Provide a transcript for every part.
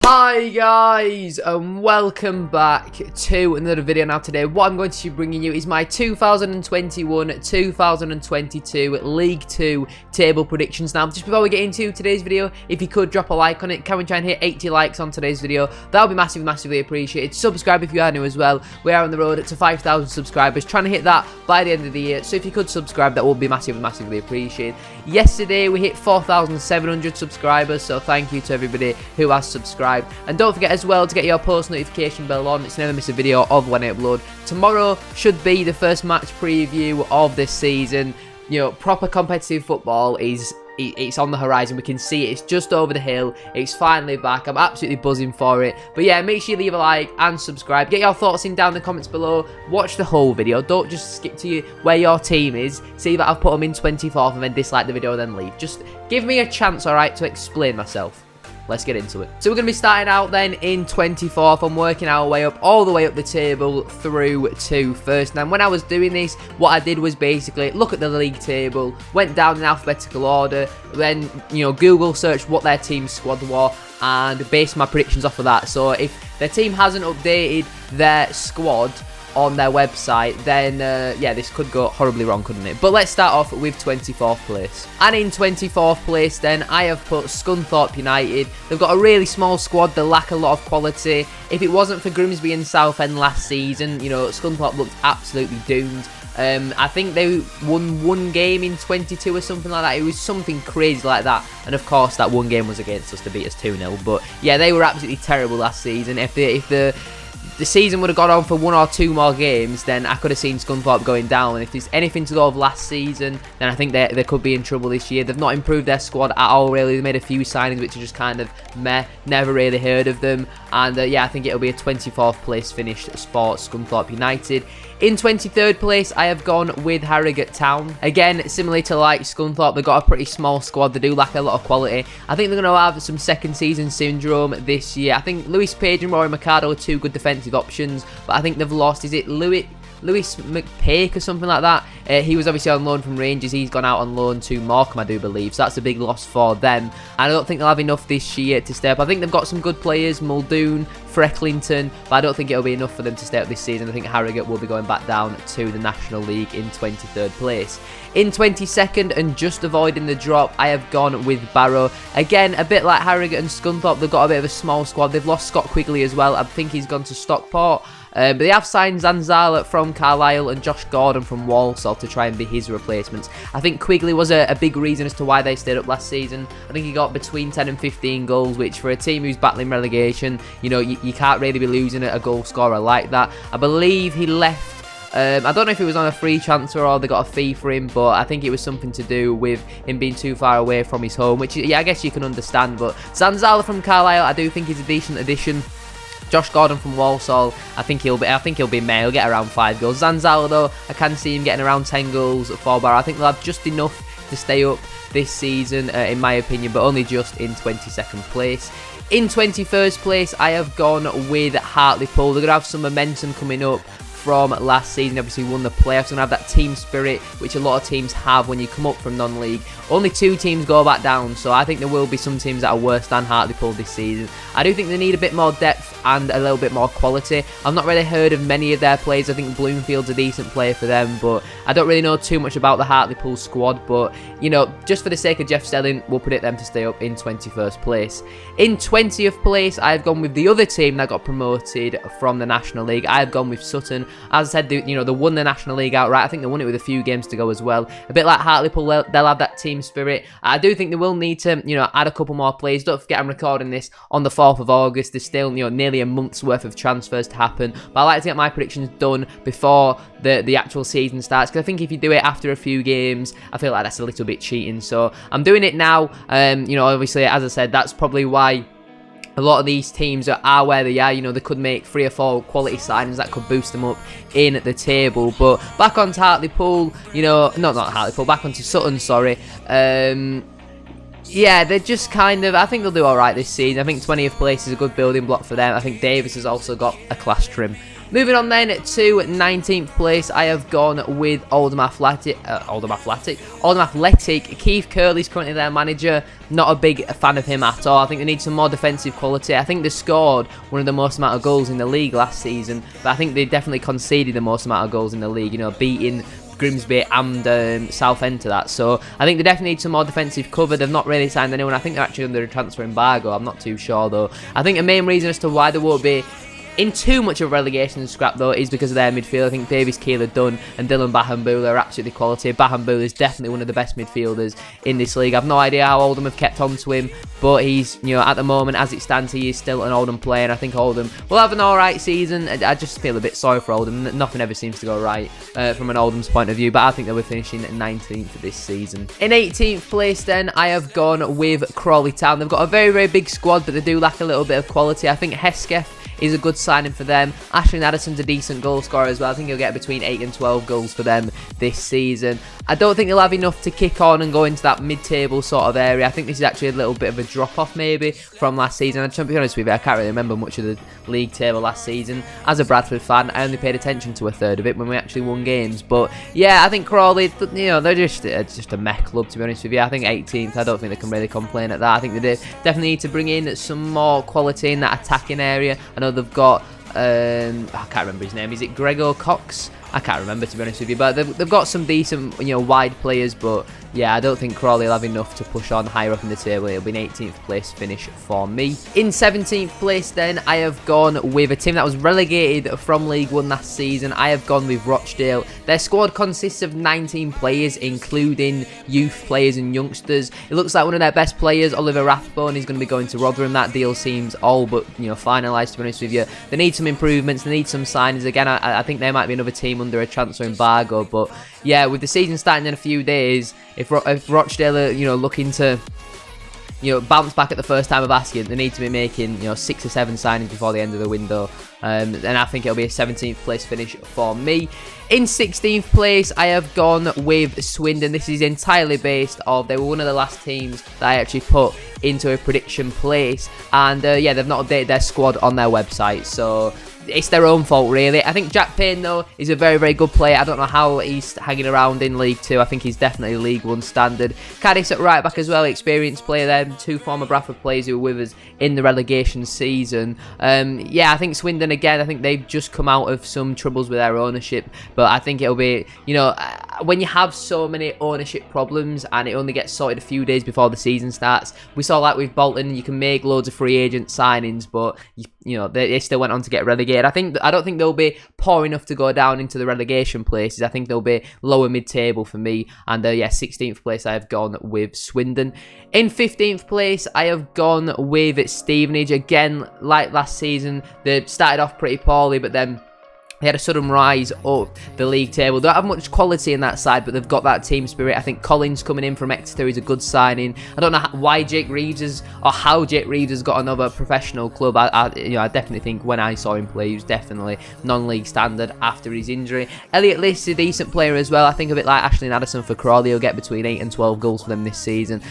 Hi guys, and welcome back to another video. Now today what I'm going to be bringing you is my 2021-2022 League 2 table predictions. Now just before we get into today's video, if you could drop a like on it, can we try and hit 80 likes on today's video? That would be massively appreciated. Subscribe if you are new as well. We are on the road to 5,000 subscribers, trying to hit that by the end of the year, so if you could subscribe, that would be massively appreciated. Yesterday we hit 4,700 subscribers, so thank you to everybody who has subscribed. And don't forget as well to get your post notification bell on, it's never miss a video of when I upload. Tomorrow should be the first match preview of this season. You know, proper competitive football it's on the horizon. We can see it. It's just over the hill. It's finally back. I'm absolutely buzzing for it. But yeah, make sure you leave a like and subscribe. Get your thoughts in down in the comments below. Watch the whole video. Don't just skip to where your team is. See that I've put them in 24th and then dislike the video and then leave. Just give me a chance, alright, to explain myself. Let's get into it. So we're going to be starting out then in 24th and working our way up all the way up the table through to first. Now when I was doing this, what I did was basically look at the league table, went down in alphabetical order, then Google searched what their team squad was and based my predictions off of that. So if their team hasn't updated their squad on their website, then yeah, this could go horribly wrong, couldn't it? But let's start off with 24th place. And in 24th place then, I have put Scunthorpe United. They've got a really small squad, they lack a lot of quality. If it wasn't for Grimsby and Southend last season, Scunthorpe looked absolutely doomed. I think they won one game in 22 or something like that. It was something crazy like that. And of course, that one game was against us to beat us 2-0. But yeah, they were absolutely terrible last season. If the season would have gone on for one or two more games, then I could have seen Scunthorpe going down. And if there's anything to go of last season, then I think they could be in trouble this year. They've not improved their squad at all, really. They made a few signings which are just kind of meh. Never really heard of them. And yeah, I think it'll be a 24th place finish for Scunthorpe United. In 23rd place, I have gone with Harrogate Town. Again, similarly to like Scunthorpe, they've got a pretty small squad. They do lack a lot of quality. I think they're going to have some second season syndrome this year. I think Lewis Page and Rory Mercado are two good defensive options, but I think they've lost, is it Lewis McPake or something like that? He was obviously on loan from Rangers. He's gone out on loan to Morecambe, I do believe. So that's a big loss for them. And I don't think they'll have enough this year to stay up. I think they've got some good players, Muldoon, Frecklington, but I don't think it'll be enough for them to stay up this season. I think Harrogate will be going back down to the National League in 23rd place. In 22nd and just avoiding the drop, I have gone with Barrow. Again, a bit like Harrogate and Scunthorpe, they've got a bit of a small squad. They've lost Scott Quigley as well. I think he's gone to Stockport. But they have signed Zanzala from Carlisle and Josh Gordon from Walsall to try and be his replacements. I think Quigley was a big reason as to why they stayed up last season. I think he got between 10 and 15 goals, which for a team who's battling relegation, you can't really be losing a goal scorer like that. I believe he left. I don't know if it was on a free transfer or they got a fee for him, but I think it was something to do with him being too far away from his home, which, yeah, I guess you can understand. But Zanzala from Carlisle, I do think he's a decent addition. Josh Gordon from Walsall, I think he'll be meh. He'll get around 5 goals. Zanzala, though, I can see him getting around 10 goals for Barrow. I think they'll have just enough to stay up this season, in my opinion, but only just in 22nd place. In 21st place, I have gone with Hartlepool. They're going to have some momentum coming up from last season. Obviously won the playoffs and have that team spirit which a lot of teams have when you come up from non-league. Only 2 teams go back down, so I think there will be some teams that are worse than Hartlepool this season. I do think they need a bit more depth and a little bit more quality. I've not really heard of many of their players. I think Bloomfield's a decent player for them, but I don't really know too much about the Hartlepool squad. But just for the sake of Jeff Stelling, we'll predict them to stay up in 21st place. In 20th place, I've gone with the other team that got promoted from the National League. I've gone with Sutton. As I said, they won the National League outright. I think they won it with a few games to go as well. A bit like Hartlepool, they'll have that team spirit. I do think they will need to, add a couple more players. Don't forget, I'm recording this on the 4th of August. There's still, nearly a month's worth of transfers to happen. But I like to get my predictions done before the actual season starts, because I think if you do it after a few games, I feel like that's a little bit cheating. So I'm doing it now. Obviously, as I said, that's probably why a lot of these teams are where they are. They could make 3 or 4 quality signings that could boost them up in the table. But back onto Hartlepool, not Hartlepool, back onto Sutton, sorry. Yeah, they're just kind of, I think they'll do alright this season. I think 20th place is a good building block for them. I think Davis has also got a class trim. Moving on then to 19th place, I have gone with Oldham Athletic. Keith Curley's currently their manager. Not a big fan of him at all. I think they need some more defensive quality. I think they scored one of the most amount of goals in the league last season, but I think they definitely conceded the most amount of goals in the league, you know, beating Grimsby and Southend to that. So I think they definitely need some more defensive cover. They've not really signed anyone. I think they're actually under a transfer embargo. I'm not too sure though. I think the main reason as to why they won't be in too much of relegation scrap though is because of their midfield. I think Davies Keeler-Dunn and Dylan Bahambula are absolutely quality. Bahambula is definitely one of the best midfielders in this league. I've no idea how Oldham have kept on to him, but he's, you know, at the moment as it stands, he is still an Oldham player, and I think Oldham will have an alright season. I just feel a bit sorry for Oldham. Nothing ever seems to go right from an Oldham's point of view, but I think they were finishing at 19th this season. In 18th place then, I have gone with Crawley Town. They've got a very, very big squad, but they do lack a little bit of quality. I think Hesketh is a good signing for them. Ashling Addison's a decent goal scorer as well. I think he'll get between 8 and 12 goals for them this season. I don't think they'll have enough to kick on and go into that mid-table sort of area. I think this is actually a little bit of a drop-off maybe from last season. And to be honest with you, I can't really remember much of the league table last season. As a Bradford fan, I only paid attention to a third of it when we actually won games. But yeah, I think Crawley, you know, they're just a meh club, to be honest with you. I think 18th, I don't think they can really complain at that. I think they definitely need to bring in some more quality in that attacking area. I know they've got, I can't remember his name. Is it Gregor Cox? I can't remember, to be honest with you, but they've got some decent, you know, wide players, but yeah, I don't think Crawley will have enough to push on higher up in the table. It'll be an 18th place finish for me. In 17th place then, I have gone with a team that was relegated from League One last season. I have gone with Rochdale. Their squad consists of 19 players, including youth players and youngsters. It looks like one of their best players, Oliver Rathbone, is going to be going to Rotherham. That deal seems all but, you know, finalised, to be honest with you. They need some improvements. They need some signings. Again, I think there might be another team under a transfer embargo, but yeah, with the season starting in a few days, if Rochdale are, you know, looking to, you know, bounce back at the first time of asking, they need to be making, you know, 6 or 7 signings before the end of the window. And I think it'll be a 17th place finish for me. In 16th place, I have gone with Swindon. This is entirely based off, they were one of the last teams that I actually put into a prediction place. And yeah, they've not updated their squad on their website, so it's their own fault, really. I think Jack Payne, though, is a very, very good player. I don't know how he's hanging around in League 2. I think he's definitely League 1 standard. Caddis at right back as well, experienced player there. 2 former Bradford players who were with us in the relegation season. Yeah, I think Swindon, again, I think they've just come out of some troubles with their ownership. But I think it'll be, you know, when you have so many ownership problems and it only gets sorted a few days before the season starts. We saw that with Bolton. You can make loads of free agent signings, but you know, they still went on to get relegated. I don't think they'll be poor enough to go down into the relegation places. I think they'll be lower mid-table for me. And yeah, 16th place I have gone with Swindon. In 15th place, I have gone with Stevenage. Again, like last season, they started off pretty poorly, but then they had a sudden rise up the league table. They don't have much quality in that side, but they've got that team spirit. I think Collins coming in from Exeter is a good signing. I don't know why Jake Reeves has, or how Jake Reeves has got another professional club. You know, I definitely think when I saw him play, he was definitely non-league standard after his injury. Elliot Liss is a decent player as well. I think a bit like Ashling Addison for Crawley. He'll get between 8 and 12 goals for them this season.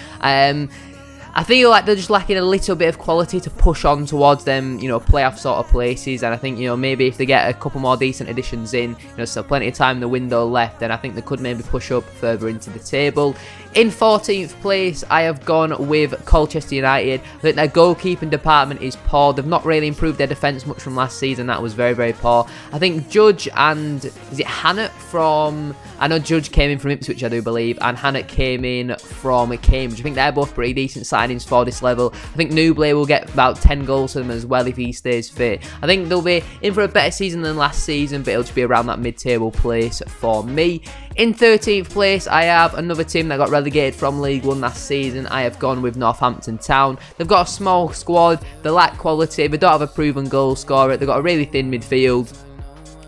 I feel like they're just lacking a little bit of quality to push on towards them, you know, playoff sort of places. And I think, you know, maybe if they get a couple more decent additions in, you know, still plenty of time in the window left, then I think they could maybe push up further into the table. In 14th place, I have gone with Colchester United. I think their goalkeeping department is poor. They've not really improved their defence much from last season. That was very, very poor. I think Judge and, is it Hannett from, I know Judge came in from Ipswich, I do believe, and Hannett came in from Cambridge. I think they're both pretty decent signings for this level. I think Newbley will get about 10 goals for them as well if he stays fit. I think they'll be in for a better season than last season, but it'll just be around that mid-table place for me. In 13th place, I have another team that got relegated from League 1 last season. I have gone with Northampton Town. They've got a small squad, they lack quality, they don't have a proven goal scorer, they've got a really thin midfield.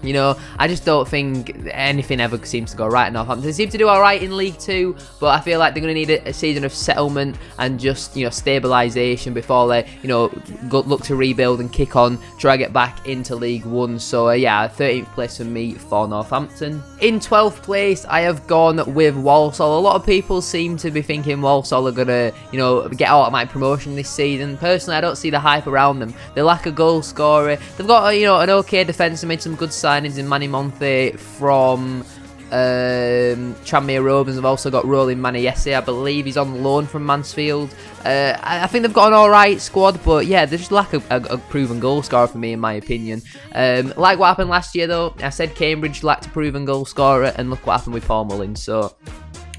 You know, I just don't think anything ever seems to go right in Northampton. They seem to do alright in League 2, but I feel like they're going to need a season of settlement and just, you know, stabilisation before they, you know, look to rebuild and kick on, try to get back into League 1. So, yeah, 13th place for me for Northampton. In 12th place, I have gone with Walsall. A lot of people seem to be thinking Walsall are going to, you know, get automatic promotion this season. Personally, I don't see the hype around them. They lack a goal scorer. They've got, you know, an okay defence and made some good signings in Manny Monte from Tranmere Rovers. Have also got Roland Maniese, I believe he's on loan from Mansfield. I think they've got an alright squad, but yeah, they just lack a proven goal scorer for me, in my opinion. Like what happened last year though, I said Cambridge lacked a proven goal scorer, and look what happened with Paul Mullins. So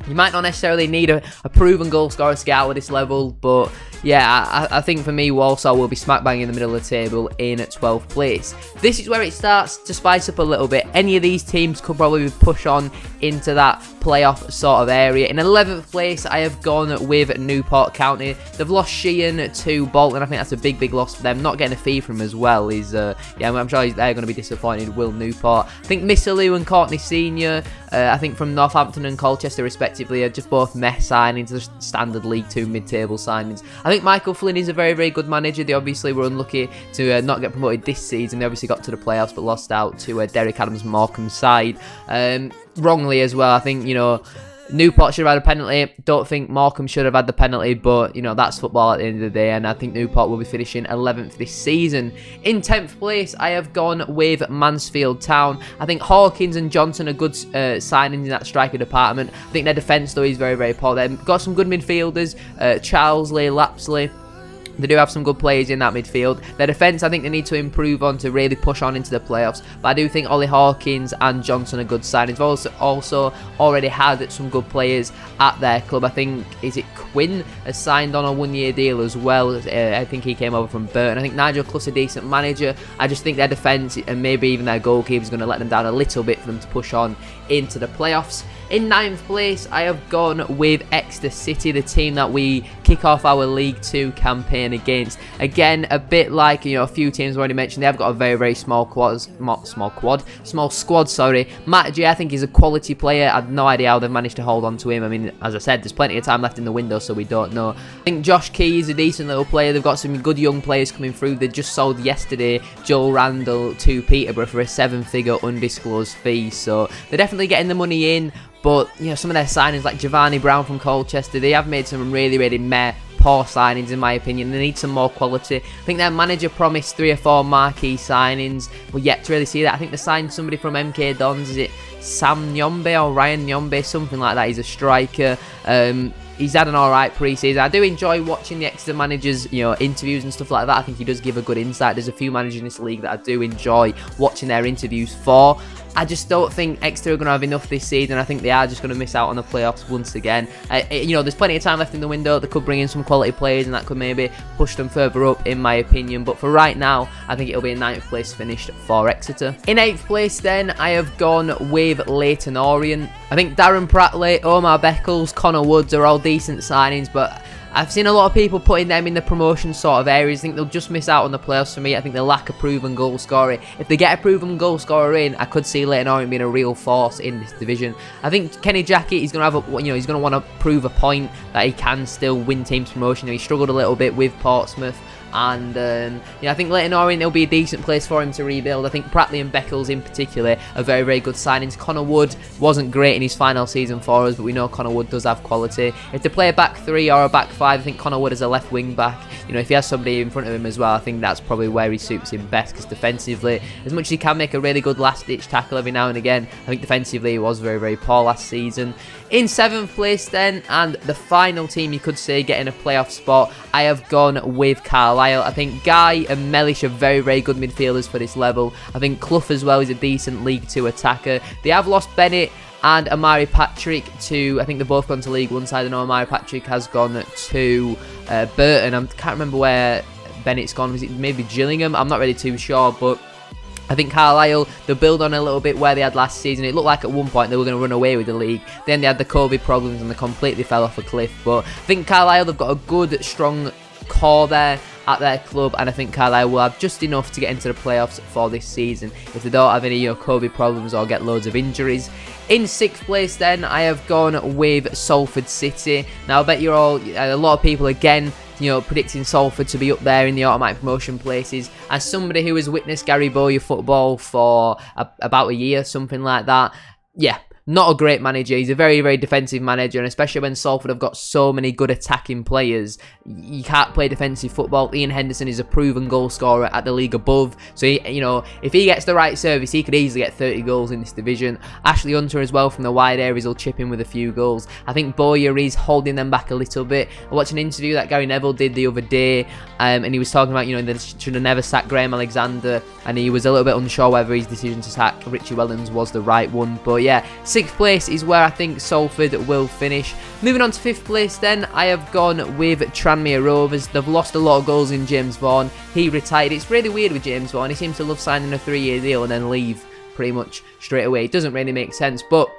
you might not necessarily need a proven goal scorer to get out of this level, but yeah, I think for me, Walsall will be smack bang in the middle of the table in 12th place. This is where it starts to spice up a little bit. Any of these teams could probably push on into that playoff sort of area. In 11th place, I have gone with Newport County. They've lost Sheehan to Bolton. I think that's a big loss for them. Not getting a fee from him as well is, yeah, I'm sure they're going to be disappointed, Will Newport. I think Missalou and Courtney Senior, I think from Northampton and Colchester respectively, are just both mess signings, just standard League 2 mid-table signings. I think Michael Flynn is a very good manager. They obviously were unlucky to not get promoted this season. They obviously got to the playoffs but lost out to Derek Adams' Morecambe side. Wrongly as well. I think, you know, Newport should have had a penalty. Don't think Morecambe should have had the penalty, but, you know, that's football at the end of the day, and I think Newport will be finishing 11th this season. In 10th place, I have gone with Mansfield Town. I think Hawkins and Johnson are good signings in that striker department. I think their defence, though, is very poor. They've got some good midfielders, Charlesley, Lapsley. They do have some good players in that midfield. Their defence, I think they need to improve on to really push on into the playoffs. But I do think Ollie Hawkins and Johnson are good signings. They've also already had some good players at their club. I think, is it Quinn has signed on a one-year deal as well. I think he came over from Burton. I think Nigel Cluss a decent manager. I just think their defence and maybe even their goalkeeper is going to let them down a little bit for them to push on into the playoffs. In 9th place, I have gone with Exeter City, the team that we kick off our League 2 campaign against. Again, a bit like, you know, a few teams already mentioned, they have got a very small squad, sorry. Matt J, I think, is a quality player. I have no idea how they've managed to hold on to him. I mean, as I said, there's plenty of time left in the window, so we don't know. I think Josh Key is a decent little player. They've got some good young players coming through. They just sold yesterday Joel Randall to Peterborough for a 7-figure undisclosed fee, so they're definitely getting the money in. But, you know, some of their signings, like Giovanni Brown from Colchester, they have made some really poor signings, in my opinion. They need some more quality. I think their manager promised 3 or 4 marquee signings. We're yet to really see that. I think they signed somebody from MK Dons. Is it Sam Nyombe or Ryan Nyombe? Something like that. He's a striker. He's had an alright pre-season. I do enjoy watching the Exeter managers, you know, interviews and stuff like that. I think he does give a good insight. There's a few managers in this league that I do enjoy watching their interviews for. I just don't think Exeter are going to have enough this season. I think they are just going to miss out on the playoffs once again. You know, there's plenty of time left in the window. They could bring in some quality players and that could maybe push them further up, in my opinion. But for right now, I think it'll be a 9th place finish for Exeter. In 8th place then, I have gone with Leyton Orient. I think Darren Prattley, Omar Beckles, Connor Woods are all decent signings, but I've seen a lot of people putting them in the promotion sort of areas. I think they'll just miss out on the playoffs for me. I think they lack a proven goal scorer. If they get a proven goal scorer in, I could see Leyton Orient being a real force in this division. I think Kenny Jackett, he's going to have he's going to want to prove a point that he can still win teams promotion. He struggled a little bit with Portsmouth. And I think Leyton Orient, it'll be a decent place for him to rebuild. I think Prattley and Beckles in particular are very good signings. Connor Wood wasn't great in his final season for us, but we know Connor Wood does have quality. If they play a back 3 or a back 5, I think Connor Wood is a left wing back. You know, if he has somebody in front of him as well, I think that's probably where he suits him best, because defensively, as much as he can make a really good last ditch tackle every now and again, I think defensively he was very poor last season. In 7th place then, and the final team you could say getting a playoff spot, I have gone with Carlisle. I think Guy and Mellish are very good midfielders for this level. I think Clough as well is a decent League 2 attacker. They have lost Bennett and Amari Patrick to, I think they've both gone to League 1 side. I know Amari Patrick has gone to Burton. I can't remember where Bennett's gone. Was it maybe Gillingham? I'm not really too sure, but I think Carlisle, they'll build on a little bit where they had last season. It looked like at one point they were going to run away with the league. Then they had the COVID problems and they completely fell off a cliff. But I think Carlisle, they've got a good, strong core there. at their club, and I think Carlisle will have just enough to get into the playoffs for this season if they don't have any COVID problems or get loads of injuries. In 6th place then, I have gone with Salford City. Now I bet you're all, a lot of people again, predicting Salford to be up there in the automatic promotion places. As somebody who has witnessed Gary Bowyer football for about a year, something like that, yeah, not a great manager. He's a very, very defensive manager, and especially when Salford have got so many good attacking players, you can't play defensive football. Ian Henderson is a proven goal scorer at the league above, so if he gets the right service, he could easily get 30 goals in this division. Ashley Hunter as well from the wide areas will chip in with a few goals. I think Bowyer is holding them back a little bit. I watched an interview that Gary Neville did the other day, and he was talking about they should have never sacked Graham Alexander, and he was a little bit unsure whether his decision to sack Richie Wellens was the right one. But yeah, 6th place is where I think Salford will finish. Moving on to 5th place then, I have gone with Tranmere Rovers. They've lost a lot of goals in James Vaughan. He retired. It's really weird with James Vaughan. He seems to love signing a 3-year deal and then leave pretty much straight away. It doesn't really make sense, but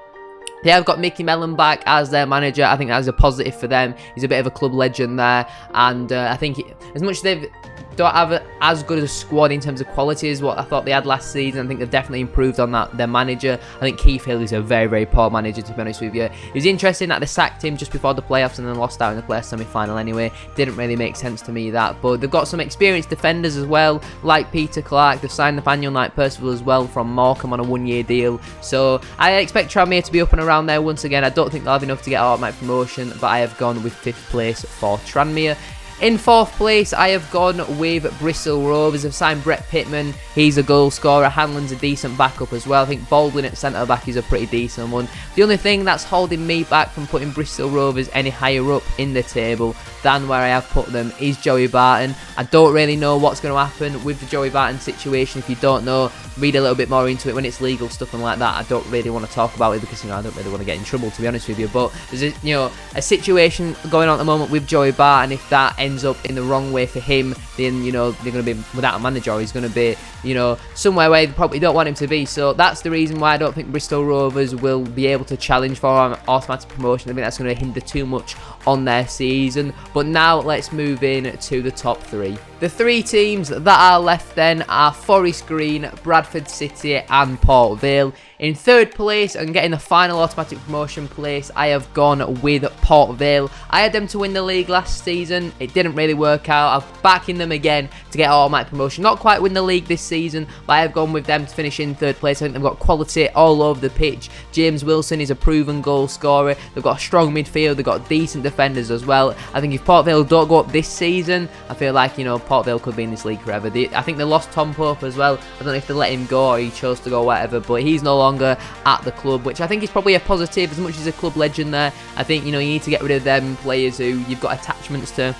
they have got Mickey Mellon back as their manager. I think that's a positive for them. He's a bit of a club legend there, and I think as much as they've don't have as good a squad in terms of quality as what I thought they had last season, I think they've definitely improved on that. Their manager, I think Keith Hill is a very, very poor manager, to be honest with you. It was interesting that they sacked him just before the playoffs and then lost out in the playoff semi-final anyway. Didn't really make sense to me that, but they've got some experienced defenders as well, like Peter Clark. They've signed Nathaniel Knight-Percival as well from Morecambe on a 1-year deal, so I expect Tranmere to be up and around there once again. I don't think they'll have enough to get automatic promotion, but I have gone with 5th place for Tranmere. In 4th place, I have gone with Bristol Rovers. I've signed Brett Pittman. He's a goal scorer. Hanlon's a decent backup as well. I think Baldwin at centre-back is a pretty decent one. The only thing that's holding me back from putting Bristol Rovers any higher up in the table than where I have put them is Joey Barton. I don't really know what's going to happen with the Joey Barton situation. If you don't know, read a little bit more into it. When it's legal stuff and like that, I don't really want to talk about it because I don't really want to get in trouble, to be honest with you. But there's a situation going on at the moment with Joey Barton. If that ends up in the wrong way for him, then they're going to be without a manager. He's going to be somewhere where they probably don't want him to be. So that's the reason why I don't think Bristol Rovers will be able to challenge for automatic promotion. I think that's going to hinder too much on their season. But now let's move in to the top 3. The 3 teams that are left then are Forest Green, Bradford City and Port Vale. In 3rd place and getting the final automatic promotion place, I have gone with Port Vale. I had them to win the league last season. It didn't really work out. I'm backing them again to get automatic promotion. Not quite win the league this season, but I have gone with them to finish in 3rd place. I think they've got quality all over the pitch. James Wilson is a proven goal scorer. They've got a strong midfield. They've got decent defenders as well. I think if Port Vale don't go up this season, I feel like, Port Vale could be in this league forever. I think they lost Tom Pope as well. I don't know if they let him go or he chose to go, whatever, but he's no longer at the club, which I think is probably a positive. As much as a club legend there, I think you need to get rid of them players who you've got attachments to.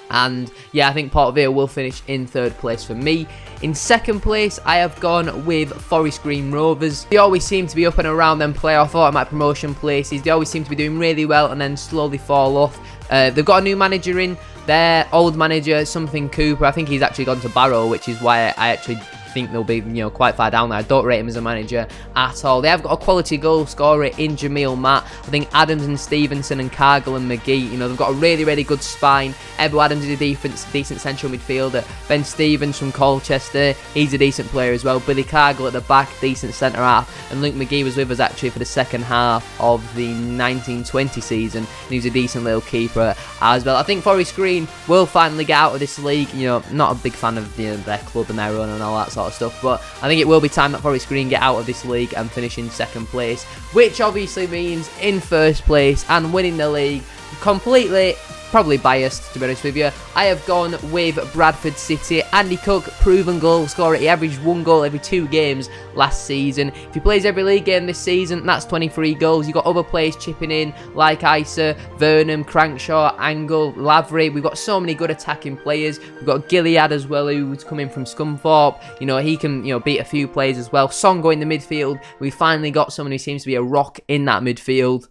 And yeah, I think Port Vale will finish in 3rd place for me. In 2nd place, I have gone with Forest Green Rovers. They always seem to be up and around them playoff automatic promotion places. They always seem to be doing really well and then slowly fall off. They've got a new manager in. Their old manager, something Cooper, I think he's actually gone to Barrow, which is why I actually think they'll be quite far down there. I don't rate him as a manager at all. They have got a quality goal scorer in Jamil Matt. I think Adams and Stevenson and Cargill and McGee, they've got a really, really good spine. Ebbo Adams is a decent central midfielder. Ben Stevens from Colchester, he's a decent player as well. Billy Cargill at the back, decent centre half. And Luke McGee was with us actually for the second half of the 1920 season, and he's a decent little keeper as well. I think Forest Green will finally get out of this league. Not a big fan of their club and their own and all that sort of stuff, but I think it will be time that Forest Green get out of this league and finish in 2nd place, which obviously means in 1st place and winning the league. Completely probably biased, to be honest with you, I have gone with Bradford City. Andy Cook, proven goal scorer. He averaged 1 goal every 2 games last season. If he plays every league game this season, that's 23 goals. You've got other players chipping in, like Isa, Vernon, Crankshaw, Angle, Lavery. We've got so many good attacking players. We've got Gilead as well, who's coming from Scunthorpe. He can, beat a few players as well. Songo in the midfield. We finally got someone who seems to be a rock in that midfield.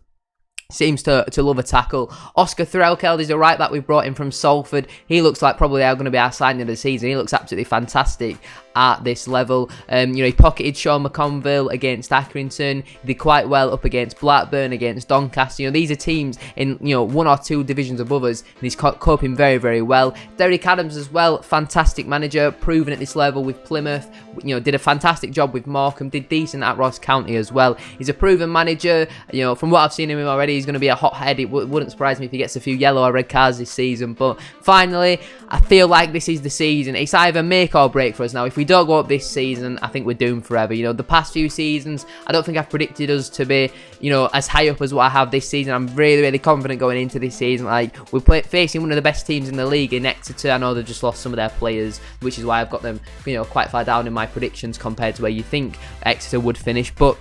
Seems to love a tackle. Oscar Threlkeld is a right back we brought in from Salford. He looks like probably are going to be our signing of the season. He looks absolutely fantastic. at this level. You know, he pocketed Sean McConville against Accrington. He did quite well up against Blackburn, against Doncaster. You know, these are teams in, you know, 1 or 2 divisions above us, and he's coping very, very well. Derek Adams as well, fantastic manager, proven at this level with Plymouth. You know, did a fantastic job with Morecambe, did decent at Ross County as well. He's a proven manager. You know, from what I've seen of him already, he's going to be a hothead. It wouldn't surprise me if he gets a few yellow or red cards this season. But finally, I feel like this is the season. It's either make or break for us now. If we don't go up this season, I think we're doomed forever. You know, the past few seasons, I don't think I've predicted us to be, you know, as high up as what I have this season. I'm really, really confident going into this season. Like, we're facing one of the best teams in the league in Exeter. I know they've just lost some of their players, which is why I've got them, you know, quite far down in my predictions compared to where you think Exeter would finish. But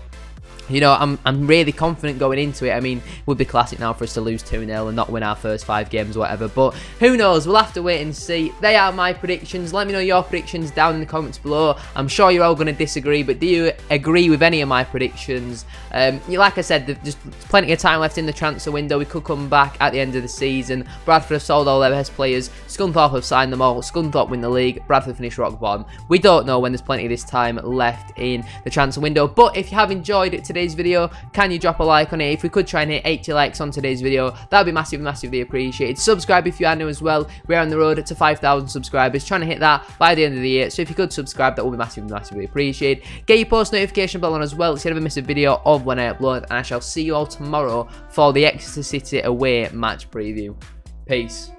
you know, I'm really confident going into it. I mean, it would be classic now for us to lose 2-0 and not win our first 5 games or whatever. But who knows? We'll have to wait and see. They are my predictions. Let me know your predictions down in the comments below. I'm sure you're all going to disagree, but do you agree with any of my predictions? Like I said, there's just plenty of time left in the transfer window. We could come back at the end of the season. Bradford have sold all their best players. Scunthorpe have signed them all. Scunthorpe win the league. Bradford finish rock bottom. We don't know when there's plenty of this time left in the transfer window. But if you have enjoyed today's video, can you drop a like on it? If we could try and hit 80 likes on today's video, that would be massively appreciated. Subscribe if you are new as well. We're on the road to 5,000 subscribers, trying to hit that by the end of the year. So if you could subscribe, that would be massively appreciated. Get your post notification bell on as well, so you never miss a video of when I upload. And I shall see you all tomorrow for the Exeter City away match preview. Peace.